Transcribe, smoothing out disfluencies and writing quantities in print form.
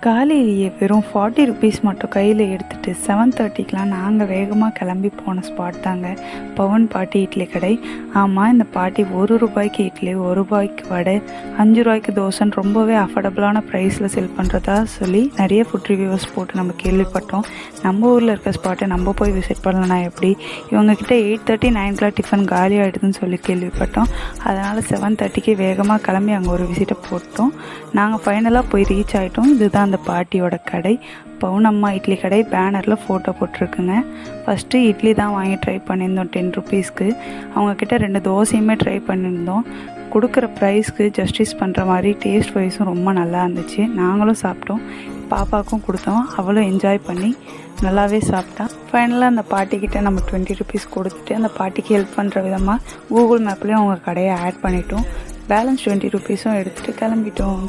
காலையிலேயே வெறும் 40 ருபீஸ் மட்டும் கையில் எடுத்துகிட்டு 7:30க்கெலாம் நாங்கள் வேகமாக கிளம்பி போன ஸ்பாட் தாங்க பவன் பாட்டி இட்லி கடை. ஆமாம், இந்த பாட்டி 1 ரூபாய்க்கு இட்லி, 1 ரூபாய்க்கு வடை, 5 ரூபாய்க்கு தோசைன்னு ரொம்பவே அஃபோர்டபுளான ப்ரைஸில் செல் பண்ணுறதா சொல்லி நிறைய ஃபுட் ரிவ்யூவர்ஸ் போட்டு நம்ம கேள்விப்பட்டோம். நம்ம ஊரில் இருக்க ஸ்பாட்டை நம்ம போய் விசிட் பண்ணலன்னா எப்படி? இவங்கக்கிட்ட 8:30 9 டிஃபன் காலி ஆகிடுதுன்னு சொல்லி கேள்விப்பட்டோம். அதனால் 7:30க்கு வேகமாக கிளம்பி அங்கே ஒரு விசிட்டை போட்டோம். நாங்கள் ஃபைனலாக போய் ரீச் ஆகிட்டோம். இதுதான் அந்த பாட்டியோட கடை, பவுனம்மா இட்லி கடை. பேனரில் ஃபோட்டோ போட்டிருக்குங்க. ஃபஸ்ட்டு இட்லி தான் வாங்கி ட்ரை பண்ணியிருந்தோம் 10 ருபீஸ்க்கு. அவங்கக்கிட்ட 2 தோசையுமே ட்ரை பண்ணியிருந்தோம். கொடுக்குற ப்ரைஸ்க்கு ஜஸ்டிஸ் பண்ணுற மாதிரி டேஸ்ட் வைஸும் ரொம்ப நல்லா இருந்துச்சு. நாங்களும் சாப்பிட்டோம், பாப்பாவுக்கும் கொடுத்தோம். அவளும் என்ஜாய் பண்ணி நல்லாவே சாப்பிட்டா. ஃபைனலாக அந்த பாட்டிக்கிட்ட நம்ம 20 ருபீஸ் கொடுத்துட்டு அந்த பாட்டிக்கு ஹெல்ப் பண்ணுற விதமாக கூகுள் மேப்லேயும் அவங்க கடையை ஆட் பண்ணிட்டோம். பேலன்ஸ் 20 ருபீஸும் எடுத்துகிட்டு கிளம்பிட்டோம்.